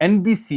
NBC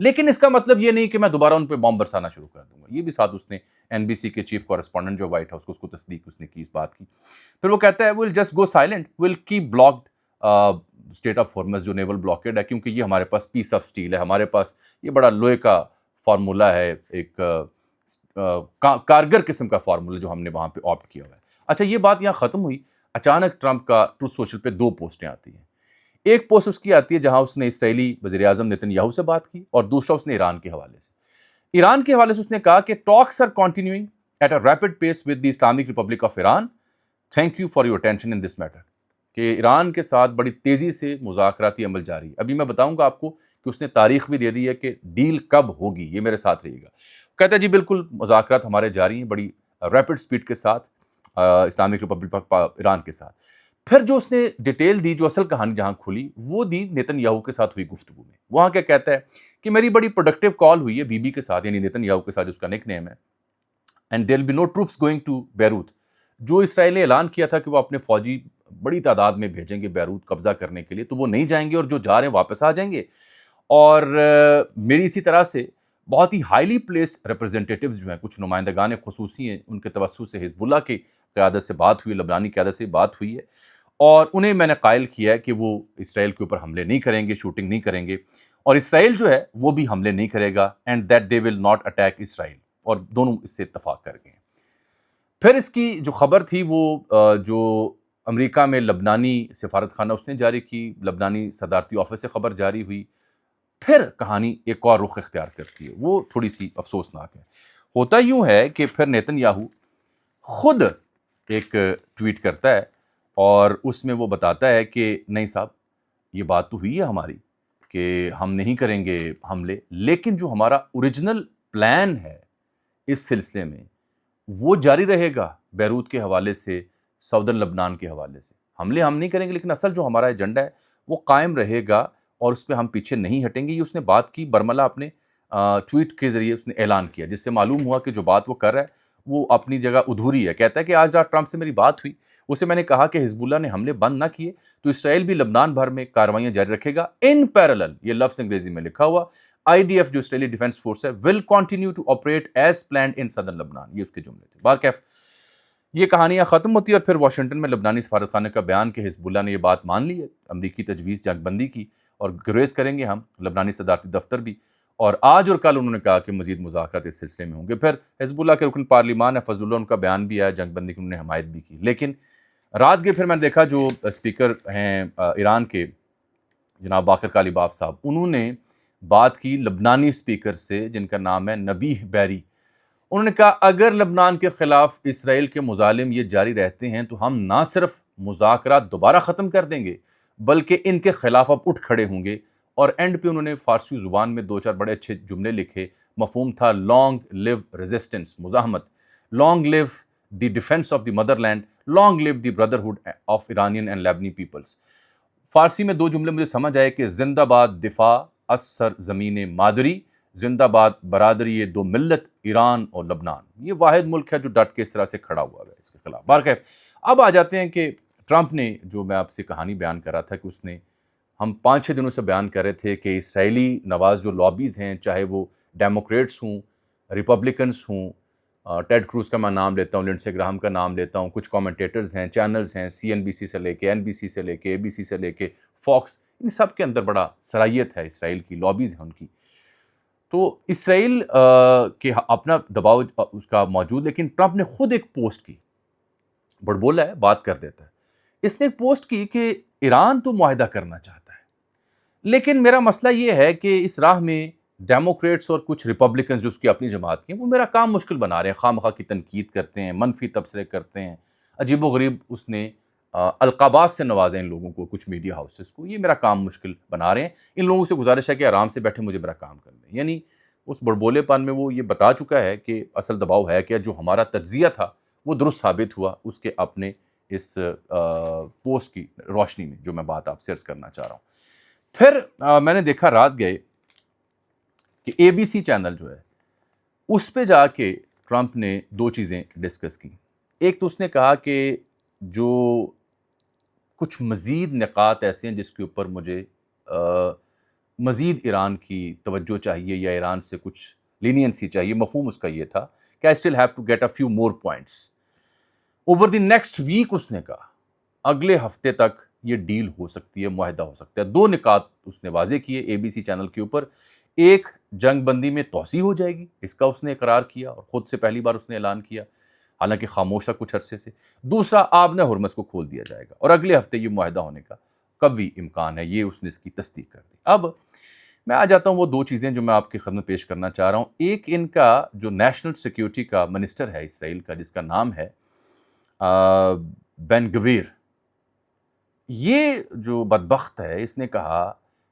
لیکن اس کا مطلب یہ نہیں کہ میں دوبارہ ان پہ بام برسانا شروع کر دوں گا. یہ بھی ساتھ اس نے NBC کے چیف کورسپونڈنٹ جو وائٹ ہاؤس کو اس کو تصدیق اس نے کی اس بات کی. پھر وہ کہتا ہے we'll just go silent, we'll keep blocked state of Hormuz جو نیول بلاکیڈ ہے, کیونکہ یہ ہمارے پاس پیس آف اسٹیل ہے, ہمارے پاس یہ بڑا لوہے کا فارمولا ہے, ایک کارگر قسم کا فارمولا جو ہم نے وہاں پہ آپٹ کیا ہوا ہے. اچھا یہ بات یہاں ختم ہوئی, اچانک ٹرمپ کا ٹروتھ سوشل پہ 2 پوسٹیں آتی ہیں. ایک پوسٹ اس کی آتی ہے جہاں اس نے اسرائیلی وزیر اعظم نیتن یاہو سے بات کی, اور دوسرا اس نے ایران کے حوالے سے. ایران کے حوالے سے اس نے کہا کہ talks are continuing at a rapid pace with the Islamic Republic of Iran, thank you for your attention in this matter. کہ ایران کے ساتھ بڑی تیزی سے مذاکراتی عمل جاری ہے. ابھی میں بتاؤں گا آپ کو کہ اس نے تاریخ بھی دے دی ہے کہ ڈیل کب ہوگی, یہ میرے ساتھ رہے گا. کہتا ہے جی بالکل مذاکرات ہمارے جاری ہیں بڑی ریپڈ سپیڈ کے ساتھ اسلامک ریپبلک ایران کے ساتھ. پھر جو اس نے ڈیٹیل دی, جو اصل کہانی جہاں کھلی وہ دی نیتن یاہو کے ساتھ ہوئی گفتگو میں. وہاں کیا کہتا ہے کہ میری بڑی پروڈکٹیو کال ہوئی ہے بی بی کے ساتھ, یعنی نیتن یاہو کے ساتھ, اس کا نک نیم ہے, and there will be no troops going to Beirut. جو اسرائیل نے اعلان کیا تھا کہ وہ اپنے فوجی بڑی تعداد میں بھیجیں گے بیروت قبضہ کرنے کے لیے, تو وہ نہیں جائیں گے, اور جو جا رہے ہیں واپس آ جائیں گے. اور میری اسی طرح سے بہت ہی ہائیلی پلیس ریپرزنٹیٹیوز جو ہیں, کچھ نمائندگان خصوصی ہیں, ان کے توسط سے حزب اللہ کی قیادت سے بات ہوئی, لبنانی قیادت سے بات ہوئی ہے, اور انہیں میں نے قائل کیا ہے کہ وہ اسرائیل کے اوپر حملے نہیں کریں گے, شوٹنگ نہیں کریں گے, اور اسرائیل جو ہے وہ بھی حملے نہیں کرے گا, and that they will not attack Israel. اور دونوں اس سے اتفاق کر گئے. پھر اس کی جو خبر تھی وہ جو امریکہ میں لبنانی سفارت خانہ اس نے جاری کی, لبنانی صدارتی آفس سے خبر جاری ہوئی. پھر کہانی ایک اور رخ اختیار کرتی ہے, وہ تھوڑی سی افسوسناک ہے. ہوتا یوں ہے کہ پھر نیتن یاہو خود ایک ٹویٹ کرتا ہے, اور اس میں وہ بتاتا ہے کہ نہیں صاحب یہ بات تو ہوئی ہے ہماری کہ ہم نہیں کریں گے حملے, لیکن جو ہمارا اوریجنل پلان ہے اس سلسلے میں وہ جاری رہے گا. بیروت کے حوالے سے, سعودن لبنان کے حوالے سے حملے ہم نہیں کریں گے, لیکن اصل جو ہمارا ایجنڈا ہے وہ قائم رہے گا, اور اس پہ ہم پیچھے نہیں ہٹیں گے. یہ اس نے بات کی برملا اپنے ٹویٹ کے ذریعے اس نے اعلان کیا, جس سے معلوم ہوا کہ جو بات وہ کر رہا ہے وہ اپنی جگہ ادھوری ہے. کہتا ہے کہ آج رات ٹرمپ سے میری بات ہوئی, اسے میں نے کہا کہ حزب اللہ نے حملے بند نہ کیے تو اسرائیل بھی لبنان بھر میں کاروائیاں جاری رکھے گا ان پیرالل. یہ لفظ انگریزی میں لکھا ہوا, IDF جو اسرائیلی ڈیفنس فورس ہے will continue to operate as planned in southern لبنان. یہ اس کے جملے تھے. بہرکیف یہ کہانیاں ختم ہوتی ہے, اور پھر واشنگٹن میں لبنانی سفارت خانے کا بیان کہ حزب اللہ نے یہ بات مان لی ہے, امریکی تجویز جنگ بندی کی, اور گریز کریں گے ہم لبنانی صدارتی دفتر بھی. اور آج اور کل انہوں نے کہا کہ مزید مذاکرات اس سلسلے میں ہوں گے. پھر حزب اللہ کے رکن پارلیمان ہے فضل اللہ, ان کا بیان بھی آیا, جنگ بندی کی انہوں نے حمایت بھی کی. لیکن رات کے پھر میں نے دیکھا جو اسپیکر ہیں ایران کے جناب باقر کالیباف صاحب, انہوں نے بات کی لبنانی اسپیکر سے جن کا نام ہے نبیہ بیری. انہوں نے کہا اگر لبنان کے خلاف اسرائیل کے مظالم یہ جاری رہتے ہیں تو ہم نہ صرف مذاکرات دوبارہ ختم کر دیں گے بلکہ ان کے خلاف اب اٹھ کھڑے ہوں گے. اور اینڈ پہ انہوں نے فارسی زبان میں 2-4 بڑے اچھے جملے لکھے. مفہوم تھا لانگ لیو ریزسٹنس, مزاحمت, long live the defence of the mother land, long live the brotherhood of Iranian and Lebanese people. Farsi میں 2 جملے مجھے سمجھ آئے کہ زندہ باد دفاع از سر زمین مادری, زندہ باد برادری 2 ملت ایران اور لبنان. یہ واحد ملک ہے جو ڈٹ کے اس طرح سے کھڑا ہوا ہے اس کے خلاف. بہرکیف اب آ جاتے ہیں کہ ٹرمپ نے, جو میں آپ سے کہانی بیان کر رہا تھا کہ اس نے, ہم 5-6 دنوں سے بیان کر رہے تھے کہ اسرائیلی نواز جو لابیز ہیں, چاہے وہ ڈیموکریٹس ہوں, ریپبلکنس ہوں, ٹیڈ کروز کا میں نام لیتا ہوں, لنڈسے گراہم کا نام لیتا ہوں, کچھ کامنٹیٹرز ہیں, چینلز ہیں, CNBC سے لے کے NBC سے لے کے ABC سے لے کے فاکس, ان سب کے اندر بڑا صلاحیت ہے اسرائیل کی, لابیز ہیں ان کی. تو اسرائیل کے اپنا دباؤ اس کا موجود, لیکن ٹرمپ نے خود ایک پوسٹ کی, بڑبولا ہے, بات کر دیتا ہے. اس نے ایک پوسٹ کی کہ ایران تو معاہدہ کرنا چاہتا ہے, لیکن میرا مسئلہ یہ ہے کہ اس راہ میں ڈیموکریٹس اور کچھ ریپبلکنز جو اس کی اپنی جماعت کی ہیں وہ میرا کام مشکل بنا رہے ہیں, خواہ مخواہ کی تنقید کرتے ہیں, منفی تبصرے کرتے ہیں, عجیب و غریب اس نے القابات سے نوازیں ان لوگوں کو, کچھ میڈیا ہاؤسز کو. یہ میرا کام مشکل بنا رہے ہیں, ان لوگوں سے گزارش ہے کہ آرام سے بیٹھے مجھے میرا کام کر دیں. یعنی اس بڑبولے پن میں وہ یہ بتا چکا ہے کہ اصل دباؤ ہے کہ جو ہمارا تجزیہ تھا وہ درست ثابت ہوا اس کے اپنے اس پوسٹ کی روشنی میں, جو میں بات آپ سے عرض کرنا چاہ رہا ہوں. پھر میں نے دیکھا رات گئے کہ ABC چینل جو ہے اس پہ جا کے ٹرمپ نے 2 چیزیں ڈسکس کی. ایک تو اس نے کہا کہ جو کچھ مزید نکات ایسے ہیں جس کے اوپر مجھے مزید ایران کی توجہ چاہیے یا ایران سے کچھ لینینسی چاہیے. مفہوم اس کا یہ تھا کہ I still have to get a few more points. Over the next week اس نے کہا اگلے ہفتے تک یہ ڈیل ہو سکتی ہے, معاہدہ ہو سکتا ہے. 2 نکات اس نے واضح کیے اے بی سی چینل کے اوپر. ایک, جنگ بندی میں توسیع ہو جائے گی, اس کا اس نے اقرار کیا اور خود سے پہلی بار اس نے اعلان کیا, حالانکہ خاموش تھا کچھ عرصے سے. دوسرا, آبِ ہرمز کو کھول دیا جائے گا اور اگلے ہفتے یہ معاہدہ ہونے کا قوی امکان ہے. یہ اس نے اس کی تصدیق کر دی. اب میں آ جاتا ہوں وہ 2 چیزیں جو میں آپ کی خدمت پیش کرنا چاہ رہا ہوں. ایک, ان کا جو نیشنل سیکیورٹی کا منسٹر ہے اسرائیل کا, جس کا نام ہے بین گویر, یہ جو بدبخت ہے اس نے کہا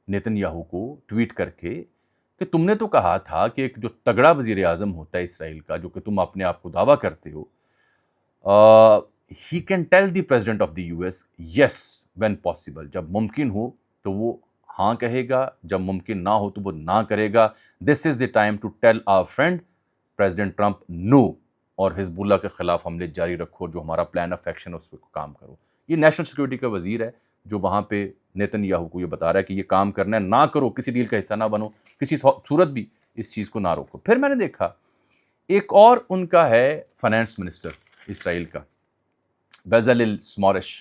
نیتن یاہو کو ٹویٹ کر کے کہ تم نے تو کہا تھا کہ ایک جو تگڑا وزیر اعظم ہوتا ہے اسرائیل کا, جو کہ تم اپنے آپ کو دعویٰ کرتے ہو, he can tell the president of the U S yes when possible, جب ممکن ہو تو وہ ہاں کہے گا, جب ممکن نہ ہو تو وہ نہ کرے گا. This is the time to tell our friend president Trump now, اور حزب اللہ کے خلاف حملے جاری رکھو, جو ہمارا پلان آف ایکشن ہے اس پہ کام کرو. یہ نیشنل سیکورٹی کا وزیر ہے جو وہاں پہ نیتن یاہو کو یہ بتا رہا ہے کہ یہ کام کرنا ہے, نہ کرو, کسی ڈیل کا حصہ نہ بنو, کسی صورت بھی اس چیز کو نہ روکو. پھر میں نے دیکھا ایک اور ان کا ہے فائنانس منسٹر اسرائیل کا, بیزلیل سمورش.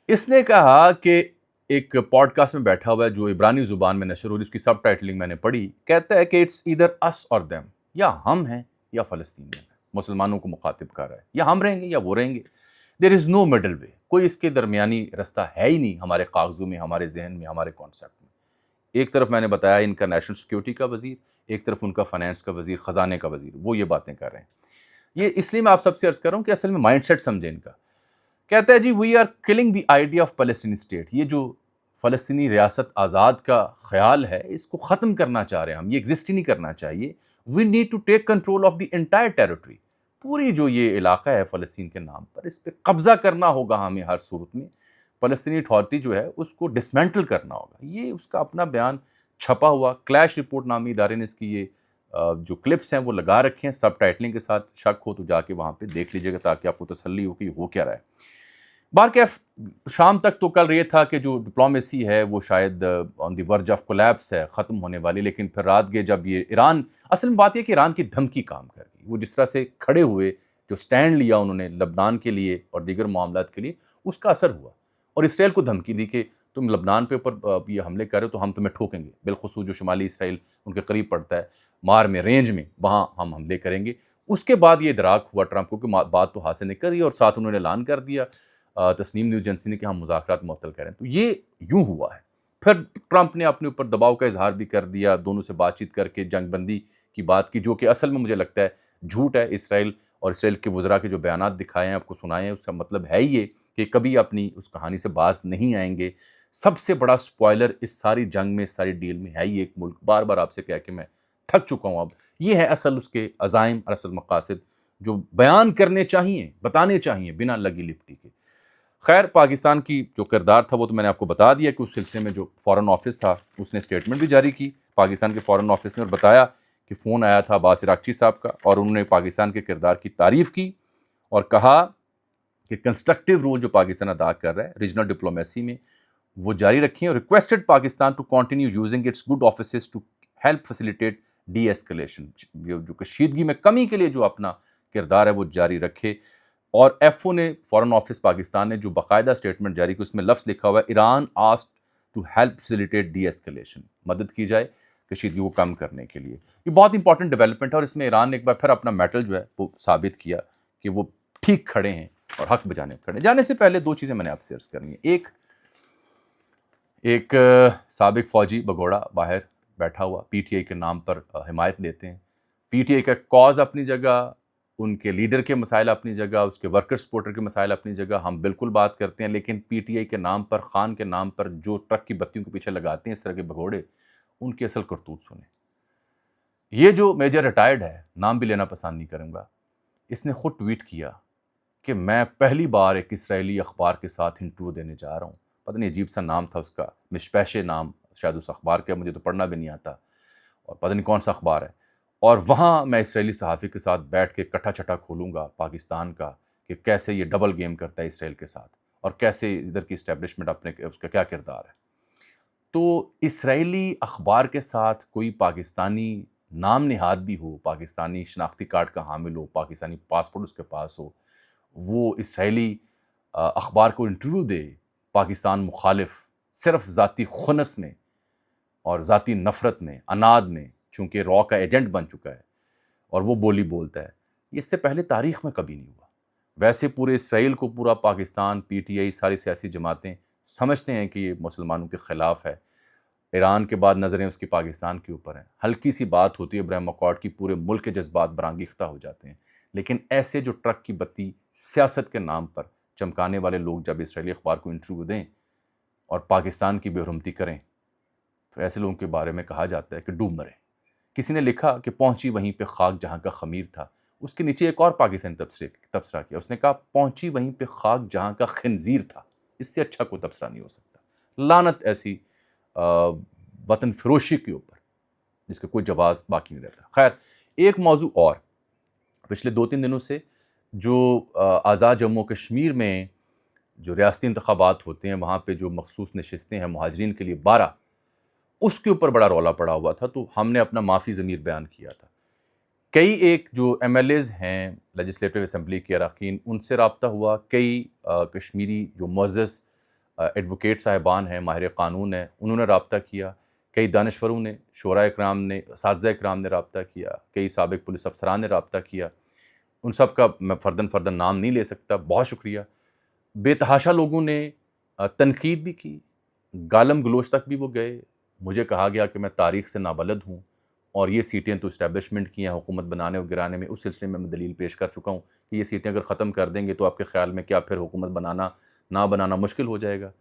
اس نے کہا کہ ایک پوڈ کاسٹ میں بیٹھا ہوا ہے جو عبرانی زبان میں نشر ہو رہی, اس کی سب ٹائٹلنگ میں نے پڑھی, کہتا ہے کہ اٹس ایدر اس اور دیم, یا ہم ہیں یا فلسطینی ہیں. مسلمانوں کو مخاطب کر رہا ہے, یا ہم رہیں گے یا وہ رہیں گے. دیر از نو مڈل وے, کوئی اس کے درمیانی رستہ ہے ہی نہیں ہمارے کاغذوں میں, ہمارے ذہن میں, ہمارے کانسیپٹ میں. ایک طرف میں نے بتایا ان کا نیشنل سیکیورٹی کا وزیر, ایک طرف ان کا فائنانس کا وزیر, خزانے کا وزیر, وہ یہ باتیں کر رہے ہیں. یہ اس لیے میں آپ سب سے عرض کر رہا ہوں کہ اصل میں مائنڈ سیٹ سمجھیں ان کا. کہتا ہے جی we are killing the idea of Palestine state, یہ جو فلسطینی ریاست آزاد کا خیال ہے اس کو ختم کرنا چاہ رہے ہیں ہم, یہ ایگزسٹ ہی نہیں کرنا چاہیے. We need to take control of the entire territory, پوری جو یہ علاقہ ہے فلسطین کے نام پر, اس پہ قبضہ کرنا ہوگا ہمیں ہر صورت میں. فلسطینی اتھارٹی جو ہے اس کو ڈسمینٹل کرنا ہوگا. یہ اس کا اپنا بیان چھپا ہوا, کلیش رپورٹ نامی ادارے نے اس کی یہ جو کلپس ہیں وہ لگا رکھے ہیں سب ٹائٹلنگ کے ساتھ. شک ہو تو جا کے وہاں پہ دیکھ لیجیے گا تاکہ آپ کو تسلی ہو کہ یہ ہو کیا رہا ہے. بارکیف شام تک تو کل یہ تھا کہ جو ڈپلومیسی ہے وہ شاید آن دی ورج آف کولیپس ہے, ختم ہونے والی, لیکن پھر رات گئے جب یہ ایران, اصل میں بات یہ کہ ایران کی دھمکی کام کر گئی. وہ جس طرح سے کھڑے ہوئے, جو سٹینڈ لیا انہوں نے لبنان کے لیے اور دیگر معاملات کے لیے, اس کا اثر ہوا. اور اسرائیل کو دھمکی دی کہ تم لبنان پہ اوپر یہ حملے کر رہے ہو تو ہم تمہیں ٹھوکیں گے, بالخصوص جو شمالی اسرائیل ان کے قریب پڑتا ہے, مار میں, رینج میں, وہاں ہم حملے کریں گے. اس کے بعد یہ ادراک ہوا ٹرمپ کو کہ بات تو حاصل نہیں کر رہی, اور ساتھ انہوں نے اعلان کر دیا تسنیم نیوز ایجنسی نے کہ ہم مذاکرات معطل کریں. تو یہ یوں ہوا ہے. پھر ٹرمپ نے اپنے اوپر دباؤ کا اظہار بھی کر دیا, دونوں سے بات چیت کر کے جنگ بندی کی بات کی, جو کہ اصل میں مجھے لگتا ہے جھوٹ ہے. اسرائیل اور اسرائیل کے وزراء کے جو بیانات دکھائے ہیں آپ کو سنائے ہیں, اس کا مطلب ہے یہ کہ کبھی اپنی اس کہانی سے باز نہیں آئیں گے. سب سے بڑا سپوائلر اس ساری جنگ میں, اس ساری ڈیل میں ہے ہی ایک ملک. بار بار آپ سے کہا کہ میں تھک چکا ہوں اب. یہ ہے اصل اس کے عزائم اور اصل مقاصد جو بیان کرنے چاہیے, بتانے چاہیے بنا لگی لپٹی کے. خیر, پاکستان کی جو کردار تھا وہ تو میں نے آپ کو بتا دیا کہ اس سلسلے میں جو فارن آفس تھا اس نے اسٹیٹمنٹ بھی جاری کی, پاکستان کے فارن آفس نے, اور بتایا کہ فون آیا تھا عباس عراقچی صاحب کا اور انہوں نے پاکستان کے کردار کی تعریف کی اور کہا کہ کنسٹرکٹیو رول جو پاکستان ادا کر رہا ہے ریجنل ڈپلومیسی میں وہ جاری رکھیں, اور requested Pakistan to continue using its good offices to help facilitate de escalation, جو کشیدگی میں کمی کے لیے جو اپنا کردار ہے وہ جاری رکھے. اور ایف او نے, فارن آفس پاکستان نے جو باقاعدہ اسٹیٹمنٹ جاری کی, اس میں لفظ لکھا ہوا ہے Iran asked to help facilitate de escalation, مدد کی جائے کشیدگی کو کم کرنے کے لیے. یہ بہت امپورٹنٹ ڈیولپمنٹ ہے, اور اس میں ایران نے ایک بار پھر اپنا میٹل جو ہے وہ ثابت کیا کہ وہ ٹھیک کھڑے ہیں اور حق بجانے کھڑے ہیں. جانے سے پہلے 2 چیزیں میں نے آپ سے عرض کرنی ہیں. ایک سابق فوجی بگوڑا باہر بیٹھا ہوا پی ٹی آئی کے نام پر حمایت لیتے ہیں. پی ٹی آئی کا کاز اپنی جگہ, ان کے لیڈر کے مسائل اپنی جگہ, اس کے ورکر سپورٹر کے مسائل اپنی جگہ, ہم بالکل بات کرتے ہیں. لیکن پی ٹی آئی کے نام پر, خان کے نام پر جو ٹرک کی بتیوں کے پیچھے لگاتے ہیں اس طرح کے بگوڑے, ان کی اصل کرتوت سنیں. یہ جو میجر ریٹائرڈ ہے, نام بھی لینا پسند نہیں کروں گا, اس نے خود ٹویٹ کیا کہ میں پہلی بار ایک اسرائیلی اخبار کے ساتھ انٹرویو دینے جا رہا ہوں. پتہ نہیں عجیب سا نام تھا اس کا, مشپیشے نام شاید اس اخبار کا, مجھے تو پڑھنا بھی نہیں آتا, اور پتہ نہیں کون سا اخبار ہے. اور وہاں میں اسرائیلی صحافی کے ساتھ بیٹھ کے کٹھا چھٹا کھولوں گا پاکستان کا کہ کیسے یہ ڈبل گیم کرتا ہے اسرائیل کے ساتھ, اور کیسے ادھر کی اسٹیبلشمنٹ اپنے اس کا کیا کردار ہے. تو اسرائیلی اخبار کے ساتھ کوئی پاکستانی نام نہاد بھی ہو، پاکستانی شناختی کارڈ کا حامل ہو، پاکستانی پاسپورٹ اس کے پاس ہو، وہ اسرائیلی اخبار کو انٹرویو دے پاکستان مخالف، صرف ذاتی خنس میں اور ذاتی نفرت میں، اناد میں، چونکہ را کا ایجنٹ بن چکا ہے اور وہ بولی بولتا ہے، یہ اس سے پہلے تاریخ میں کبھی نہیں ہوا۔ ویسے پورے اسرائیل کو پورا پاکستان، پی ٹی آئی، ساری سیاسی جماعتیں سمجھتے ہیں کہ یہ مسلمانوں کے خلاف ہے، ایران کے بعد نظریں اس کی پاکستان کے اوپر ہیں، ہلکی سی بات ہوتی ہے ابراہیم اکارڈ کی، پورے ملک کے جذبات برانگیختہ ہو جاتے ہیں۔ لیکن ایسے جو ٹرک کی بتی سیاست کے نام پر چمکانے والے لوگ جب اسرائیلی اخبار کو انٹرویو دیں اور پاکستان کی بے حرمتی کریں تو ایسے لوگوں کے بارے میں کہا جاتا ہے کہ ڈوب مرے۔ کسی نے لکھا کہ پہنچی وہیں پہ خاک جہاں کا خمیر تھا، اس کے نیچے ایک اور پاکستانی تبصرہ کیا، اس نے کہا پہنچی وہیں پہ خاک جہاں کا خنزیر تھا۔ اس سے اچھا کوئی تبصرہ نہیں ہو سکتا۔ لعنت ایسی وطن فروشی کے اوپر جس کا کوئی جواز باقی نہیں رہتا۔ خیر، ایک موضوع اور، پچھلے 2-3 دنوں سے جو آزاد جموں کشمیر میں جو ریاستی انتخابات ہوتے ہیں وہاں پہ جو مخصوص نشستیں ہیں مہاجرین کے لیے 12، اس کے اوپر بڑا رولا پڑا ہوا تھا، تو ہم نے اپنا معافی ضمیر بیان کیا تھا۔ کئی ایک جو ایم ایل ایز ہیں لیجسلیٹو اسمبلی کے اراکین، ان سے رابطہ ہوا، کئی کشمیری جو معزز ایڈوکیٹ صاحبان ہیں، ماہر قانون ہیں، انہوں نے رابطہ کیا، کئی دانشوروں نے، شعراء اکرام نے، اساتذہ اکرام نے رابطہ کیا، کئی سابق پولیس افسران نے رابطہ کیا۔ ان سب کا میں فرداً نام نہیں لے سکتا، بہت شکریہ۔ بے تحاشا لوگوں نے تنقید بھی کی، گالم گلوچ تک بھی وہ گئے۔ مجھے کہا گیا کہ میں تاریخ سے نابلد ہوں اور یہ سیٹیں تو اسٹیبلشمنٹ کی ہیں حکومت بنانے اور گرانے میں، اس سلسلے میں دلیل پیش کر چکا ہوں کہ یہ سیٹیں اگر ختم کر دیں گے تو آپ کے خیال میں کیا پھر حکومت بنانا نہ بنانا مشکل ہو جائے گا۔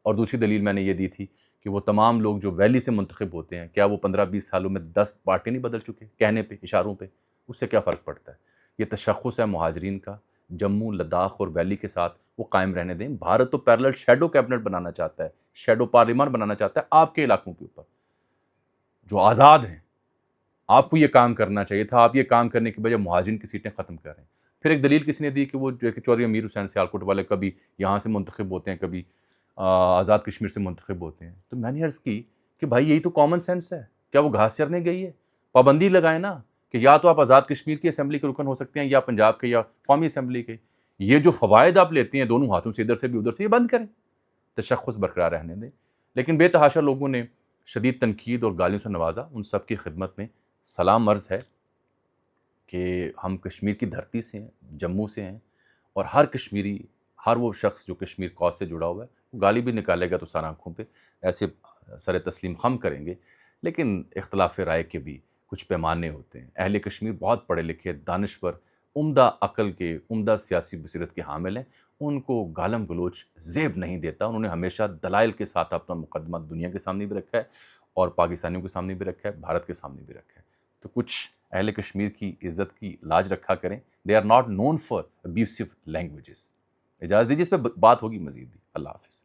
اور دوسری دلیل میں نے یہ دی تھی کہ وہ تمام لوگ جو ویلی سے منتخب ہوتے ہیں، کیا وہ 15-20 سالوں میں 10 پارٹی نہیں بدل چکے؟ کہنے پہ، اشاروں پہ، اس سے کیا فرق پڑتا ہے؟ یہ تشخص ہے مہاجرین کا، جموں، لداخ اور ویلی کے ساتھ وہ قائم رہنے دیں۔ بھارت تو پیرلل شیڈو کیبنٹ بنانا چاہتا ہے، شیڈو پارلیمان بنانا چاہتا ہے آپ کے علاقوں کے اوپر جو آزاد ہیں۔ آپ کو یہ کام کرنا چاہیے تھا، آپ یہ کام کرنے کی بجائے مہاجرین کی سیٹیں ختم کر رہے ہیں۔ پھر ایک دلیل کسی نے دی کہ وہ جو کہ چودھری امیر حسین سیالکوٹ والے کبھی یہاں سے منتخب ہوتے ہیں، کبھی آزاد کشمیر سے منتخب ہوتے ہیں۔ تو میں نے عرض کی کہ بھائی یہی تو کامن سینس ہے، کیا وہ گھاس چرنے گئی ہے؟ پابندی لگائیں نا کہ یا تو آپ آزاد کشمیر کی اسمبلی کے رکن ہو سکتے ہیں یا پنجاب کے یا قومی اسمبلی کے۔ یہ جو فوائد آپ لیتے ہیں دونوں ہاتھوں سے، ادھر سے بھی ادھر سے، یہ بند کریں، تشخص برقرار رہنے دیں۔ لیکن بے تحاشا لوگوں نے شدید تنقید اور گالیوں سے نوازا۔ ان سب کی خدمت میں سلام عرض ہے کہ ہم کشمیر کی دھرتی سے ہیں، جموں سے ہیں، اور ہر کشمیری، ہر وہ شخص جو کشمیر کاز سے جڑا ہوا ہے، وہ گالی بھی نکالے گا تو سر آنکھوں پہ ایسے سر تسلیم خم کریں گے۔ لیکن اختلاف رائے کے بھی کچھ پیمانے ہوتے ہیں۔ اہل کشمیر بہت پڑھے لکھے، دانشور، عمدہ عقل کے، عمدہ سیاسی بصیرت کے حامل ہیں۔ ان کو گالم گلوچ زیب نہیں دیتا۔ انہوں نے ہمیشہ دلائل کے ساتھ اپنا مقدمہ دنیا کے سامنے بھی رکھا ہے اور پاکستانیوں کے سامنے بھی رکھا ہے، بھارت کے سامنے بھی رکھا ہے۔ تو کچھ اہل کشمیر کی عزت کی لاج رکھا کریں۔ They are not known for abusive languages. اجازت دیجیے، اس پہ بات ہوگی مزید بھی۔ اللہ حافظ۔